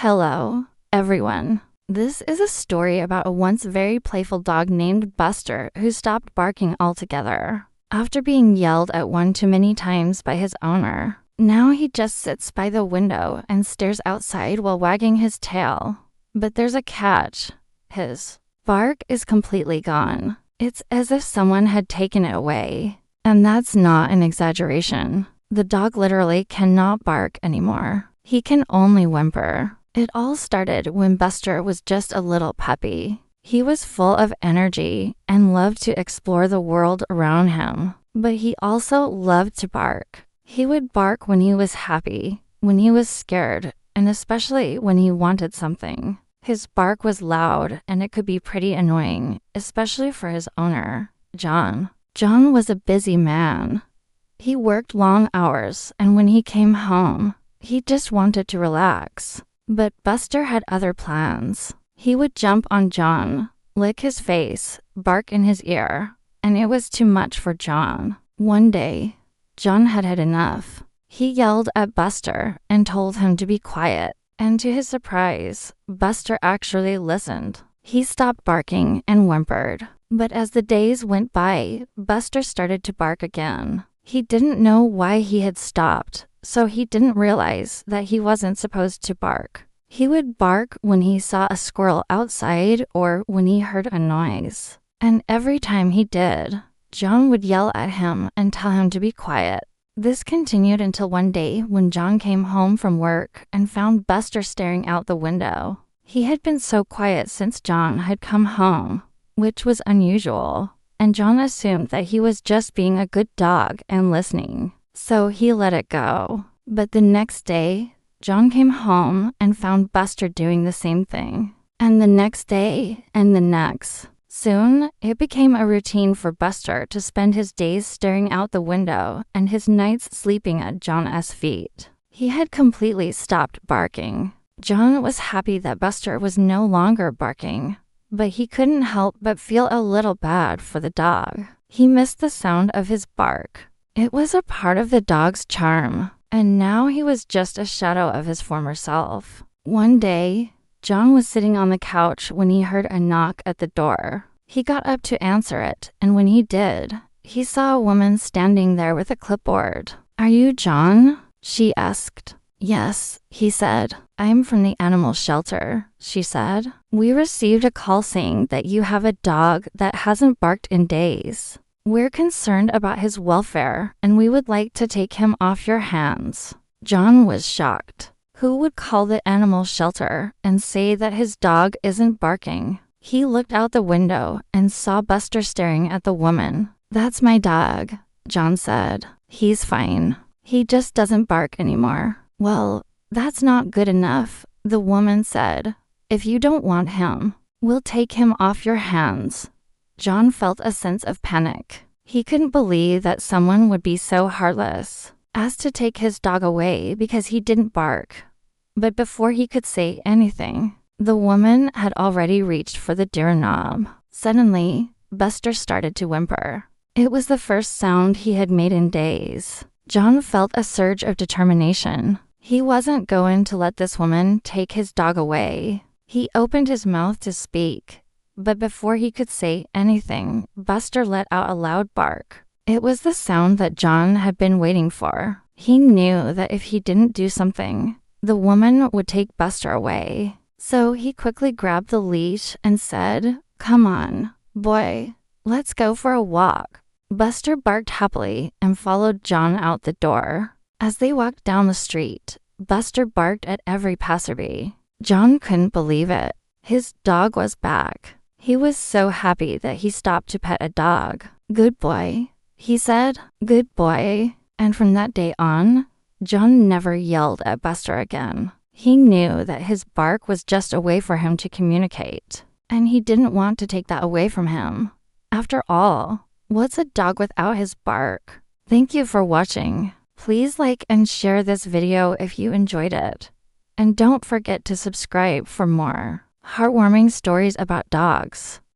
Hello, everyone. This is a story about a once very playful dog named Buster who stopped barking altogether after being yelled at one too many times by his owner. Now he just sits by the window and stares outside while wagging his tail. But there's a catch. His bark is completely gone. It's as if someone had taken it away. And that's not an exaggeration. The dog literally cannot bark anymore. He can only whimper. It all started when Buster was just a little puppy. He was full of energy and loved to explore the world around him. But he also loved to bark. He would bark when he was happy, when he was scared, and especially when he wanted something. His bark was loud and it could be pretty annoying, especially for his owner, John. John was a busy man. He worked long hours, and when he came home, he just wanted to relax. But Buster had other plans. He would jump on John, lick his face, bark in his ear, and it was too much for John. One day, John had had enough. He yelled at Buster and told him to be quiet, and to his surprise, Buster actually listened. He stopped barking and whimpered. But as the days went by, Buster started to bark again. He didn't know why he had stopped, so he didn't realize that he wasn't supposed to bark. He would bark when he saw a squirrel outside or when he heard a noise. And every time he did, John would yell at him and tell him to be quiet. This continued until one day when John came home from work and found Buster staring out the window. He had been so quiet since John had come home, which was unusual, and John assumed that he was just being a good dog and listening. So he let it go. But the next day, John came home and found Buster doing the same thing. And the next day, and the next. Soon, it became a routine for Buster to spend his days staring out the window and his nights sleeping at John's feet. He had completely stopped barking. John was happy that Buster was no longer barking, but he couldn't help but feel a little bad for the dog. He missed the sound of his bark. It was a part of the dog's charm, and now he was just a shadow of his former self. One day, John was sitting on the couch when he heard a knock at the door. He got up to answer it, and when he did, he saw a woman standing there with a clipboard. "Are you John?" she asked. "Yes," he said. "I'm from the animal shelter," she said. "We received a call saying that you have a dog that hasn't barked in days. We're concerned about his welfare, and we would like to take him off your hands." John was shocked. Who would call the animal shelter and say that his dog isn't barking? He looked out the window and saw Buster staring at the woman. "That's my dog," John said. "He's fine. He just doesn't bark anymore." "Well, that's not good enough," the woman said. "If you don't want him, we'll take him off your hands." John felt a sense of panic. He couldn't believe that someone would be so heartless as to take his dog away because he didn't bark. But before he could say anything, the woman had already reached for the doorknob. Suddenly, Buster started to whimper. It was the first sound he had made in days. John felt a surge of determination. He wasn't going to let this woman take his dog away. He opened his mouth to speak, but before he could say anything, Buster let out a loud bark. It was the sound that John had been waiting for. He knew that if he didn't do something, the woman would take Buster away. So he quickly grabbed the leash and said, "Come on, boy, let's go for a walk." Buster barked happily and followed John out the door. As they walked down the street, Buster barked at every passerby. John couldn't believe it. His dog was back. He was so happy that he stopped to pet a dog. "Good boy," he said. "Good boy." And from that day on, John never yelled at Buster again. He knew that his bark was just a way for him to communicate, and he didn't want to take that away from him. After all, what's a dog without his bark? Thank you for watching. Please like and share this video if you enjoyed it. And don't forget to subscribe for more heartwarming stories about dogs.